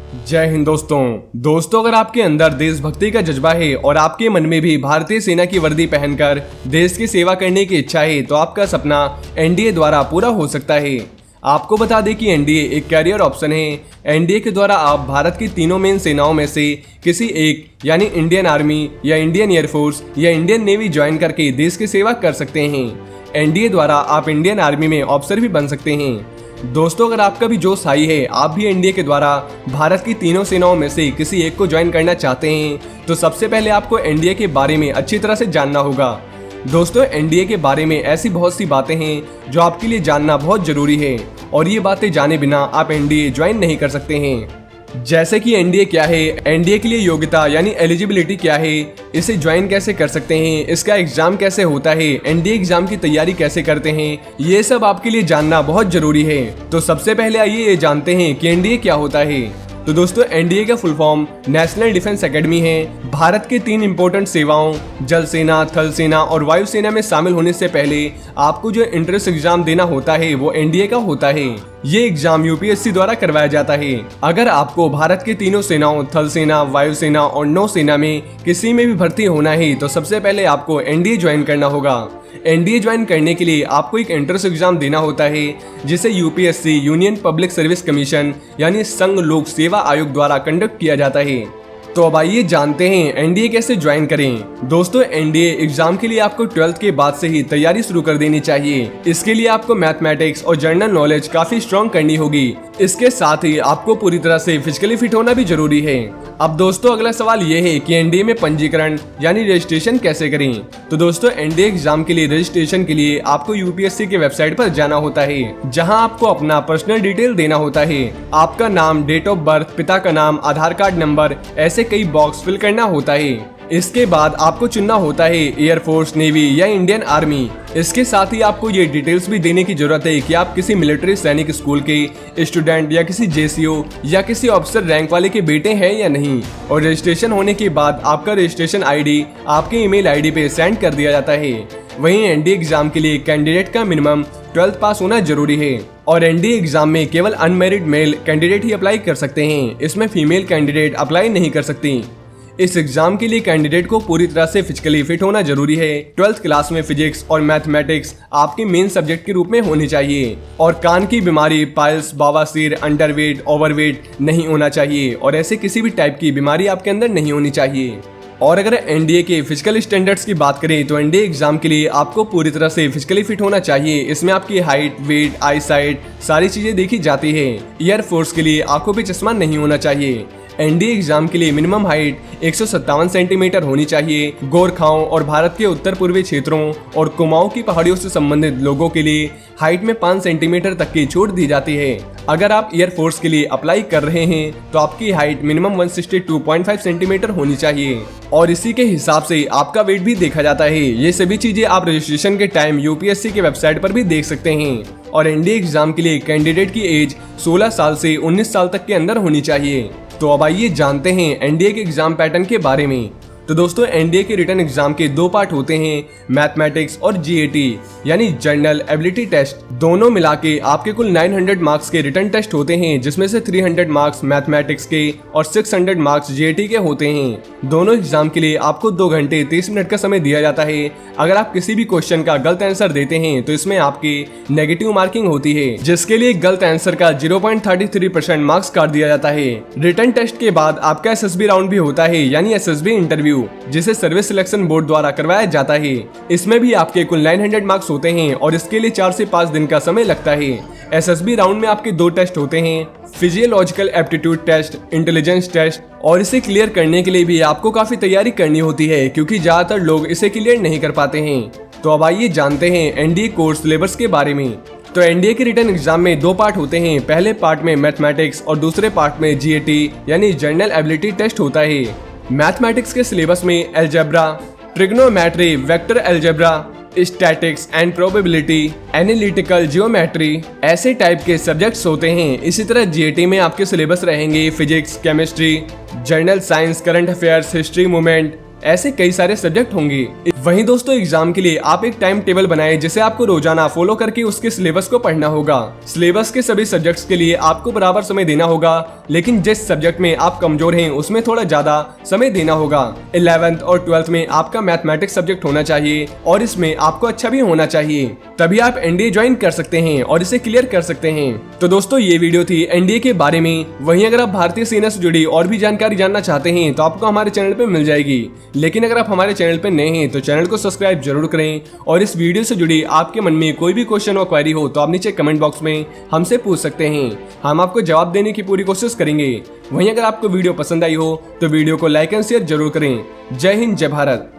जय हिंद दोस्तों अगर आपके अंदर देशभक्ति का जज्बा है और आपके मन में भी भारतीय सेना की वर्दी पहनकर देश की सेवा करने की इच्छा है तो आपका सपना एनडीए द्वारा पूरा हो सकता है। आपको बता दें कि एनडीए एक कैरियर ऑप्शन है। एनडीए के द्वारा आप भारत की तीनों मेन सेनाओं में से किसी एक यानी इंडियन आर्मी या इंडियन एयरफोर्स या इंडियन नेवी ज्वाइन करके देश की सेवा कर सकते हैं। एनडीए द्वारा आप इंडियन आर्मी में ऑफिसर भी बन सकते हैं। दोस्तों अगर आपका भी जोश हाई है, आप भी एनडीए के द्वारा भारत की तीनों सेनाओं में से किसी एक को ज्वाइन करना चाहते हैं तो सबसे पहले आपको एनडीए के बारे में अच्छी तरह से जानना होगा। दोस्तों एनडीए के बारे में ऐसी बहुत सी बातें हैं जो आपके लिए जानना बहुत जरूरी है और ये बातें जाने बिना आप एनडीए ज्वाइन नहीं कर सकते हैं। जैसे कि एनडीए क्या है, एनडीए के लिए योग्यता यानी एलिजिबिलिटी क्या है, इसे ज्वाइन कैसे कर सकते हैं, इसका एग्जाम कैसे होता है, एनडीए एग्जाम की तैयारी कैसे करते हैं, ये सब आपके लिए जानना बहुत जरूरी है। तो सबसे पहले आइए ये जानते हैं कि एनडीए क्या होता है। तो दोस्तों एनडीए का full form national defence academy है। भारत के 3 इंपॉर्टेंट सेवाओं जल सेना, थल सेना और वायु सेना में शामिल होने से पहले आपको जो एंट्रेंस एग्जाम देना होता है वो एनडीए का होता है। ये एग्जाम यूपीएससी द्वारा करवाया जाता है। अगर आपको भारत के तीनों सेनाओं थल सेना, वायु सेना और नौ सेना में किसी में भी भर्ती होना है तो सबसे पहले आपको एनडीए ज्वाइन करना होगा। एनडीए ज्वाइन करने के लिए आपको एक एंट्रेंस एग्जाम देना होता है जिसे UPSC union public service commission यानी संघ लोक सेवा आयोग द्वारा कंडक्ट किया जाता है। तो अब आइए जानते हैं एनडीए कैसे ज्वाइन करें। दोस्तों एनडीए एग्जाम के लिए आपको 12th के बाद से ही तैयारी शुरू कर देनी चाहिए। इसके लिए आपको मैथमेटिक्स और जनरल नॉलेज काफी स्ट्रॉन्ग करनी होगी। इसके साथ ही आपको पूरी तरह से फिजिकली फिट होना भी जरूरी है। अब दोस्तों अगला सवाल ये है कि एनडीए में पंजीकरण यानी रजिस्ट्रेशन कैसे करें। तो दोस्तों एनडीए एग्जाम के लिए रजिस्ट्रेशन के लिए आपको यूपीएससी के वेबसाइट पर जाना होता है जहां आपको अपना पर्सनल डिटेल देना होता है। आपका नाम, डेट ऑफ बर्थ, पिता का नाम, आधार कार्ड नंबर, ऐसे कई बॉक्स फिल करना होता है। इसके बाद आपको चुनना होता है एयरफोर्स, नेवी या इंडियन आर्मी। इसके साथ ही आपको ये डिटेल्स भी देने की जरूरत है कि आप किसी मिलिट्री सैनिक स्कूल के स्टूडेंट या किसी जेसीओ या किसी ऑफिसर रैंक वाले के बेटे हैं या नहीं। और रजिस्ट्रेशन होने के बाद आपका रजिस्ट्रेशन आईडी आपके ईमेल आईडी पे सेंड कर दिया जाता है। वहीं एनडीए एग्जाम के लिए कैंडिडेट का मिनिमम 12th पास होना जरूरी है और एनडीए एग्जाम में केवल अनमैरिड मेल कैंडिडेट ही अप्लाई कर सकते हैं। इसमें फीमेल कैंडिडेट अप्लाई नहीं कर सकती। इस एग्जाम के लिए कैंडिडेट को पूरी तरह से फिजिकली फिट होना जरूरी है। 12th क्लास में फिजिक्स और मैथमेटिक्स आपके मेन सब्जेक्ट के रूप में होनी चाहिए और कान की बीमारी, पाइल्स, बवासीर, अंडरवेट, ओवरवेट नहीं होना चाहिए और ऐसे किसी भी टाइप की बीमारी आपके अंदर नहीं होनी चाहिए। और अगर एनडीए के फिजिकल स्टैंडर्ड्स की बात करें तो एनडीए एग्जाम के लिए आपको पूरी तरह से फिजिकली फिट होना चाहिए। इसमें आपकी हाइट, वेट, आई साइट सारी चीजें देखी जाती है। एयरफोर्स के लिए आंखों पे चश्मा नहीं होना चाहिए। एनडीए एग्जाम के लिए मिनिमम हाइट 157 सेंटीमीटर होनी चाहिए। गोरखाओं और भारत के उत्तर पूर्वी क्षेत्रों और कुमाऊं की पहाड़ियों से संबंधित लोगों के लिए हाइट में 5 सेंटीमीटर तक की छूट दी जाती है। अगर आप एयरफोर्स के लिए अप्लाई कर रहे हैं तो आपकी हाइट मिनिमम 162.5 सेंटीमीटर होनी चाहिए और इसी के हिसाब से आपका वेट भी देखा जाता है। ये सभी चीजें आप रजिस्ट्रेशन के टाइम यूपीएससी के वेबसाइट पर भी देख सकते हैं। और एनडीए एग्जाम के लिए कैंडिडेट की एज 16 साल से 19 साल तक के अंदर होनी चाहिए। तो अब आइए जानते हैं एनडीए के एग्जाम पैटर्न के बारे में। तो दोस्तों एनडीए के रिटन एग्जाम के 2 पार्ट होते हैं, मैथमेटिक्स और जीएटी यानी जनरल एबिलिटी टेस्ट। दोनों मिला के आपके कुल 900 मार्क्स के रिटन टेस्ट होते हैं जिसमें से 300 मार्क्स मैथमेटिक्स के और 600 मार्क्स जीएटी के होते हैं। दोनों एग्जाम के लिए आपको 2 घंटे 30 मिनट का समय दिया जाता है। अगर आप किसी भी क्वेश्चन का गलत आंसर देते हैं तो इसमें आपकी नेगेटिव मार्किंग होती है जिसके लिए गलत आंसर का 0.33% मार्क्स काट दिया जाता है। रिटन टेस्ट के बाद आपका एसएसबी राउंड भी होता है यानी एसएसबी इंटरव्यू जिसे सर्विस सिलेक्शन बोर्ड द्वारा करवाया जाता है। इसमें भी आपके कुल 900 मार्क्स होते हैं और इसके लिए 4 से 5 दिन का समय लगता है। एसएसबी राउंड में आपके 2 टेस्ट होते हैं, physiological aptitude test, intelligence test. और इसे क्लियर करने के लिए भी आपको काफी तैयारी करनी होती है क्योंकि ज्यादातर लोग इसे क्लियर नहीं कर पाते हैं। तो अब आइए जानते हैं एनडीए कोर्स सिलेबस के बारे में। तो एनडीए के रिटन एग्जाम में 2 पार्ट होते हैं। पहले पार्ट में मैथमेटिक्स और दूसरे पार्ट में जीएटी यानी जनरल एबिलिटी टेस्ट होता है। मैथमेटिक्स के सिलेबस में algebra, trigonometry, vector algebra, statics and probability, analytical geometry ऐसे टाइप के सब्जेक्ट्स होते हैं। इसी तरह जीएटी में आपके सिलेबस रहेंगे physics, chemistry, general science, current affairs, history, movement, ऐसे कई सारे सब्जेक्ट होंगे। वहीं दोस्तों एग्जाम के लिए आप एक टाइम टेबल बनाए जिसे आपको रोजाना फॉलो करके उसके सिलेबस को पढ़ना होगा। सिलेबस के सभी सब्जेक्ट्स के लिए आपको बराबर समय देना होगा, लेकिन जिस सब्जेक्ट में आप कमजोर हैं उसमें थोड़ा ज्यादा समय देना होगा। 11th और 12th में आपका मैथमेटिक्स सब्जेक्ट होना चाहिए और इसमें आपको अच्छा भी होना चाहिए, तभी आप एनडीए ज्वाइन कर सकते हैं और इसे क्लियर कर सकते हैं। तो दोस्तों ये वीडियो थी एनडीए के बारे में। वहीं अगर आप भारतीय सेना से जुड़ी और भी जानकारी जानना चाहते हैं तो आपको हमारे चैनल पे मिल जाएगी, लेकिन अगर आप हमारे चैनल पे नए हैं तो चैनल को सब्सक्राइब जरूर करें। और इस वीडियो से जुड़ी आपके मन में कोई भी क्वेश्चन और क्वेरी हो तो आप नीचे कमेंट बॉक्स में हमसे पूछ सकते हैं, हम आपको जवाब देने की पूरी कोशिश करेंगे। वहीं अगर आपको वीडियो पसंद आई हो तो वीडियो को लाइक एंड शेयर जरूर करें। जय हिंद, जय भारत।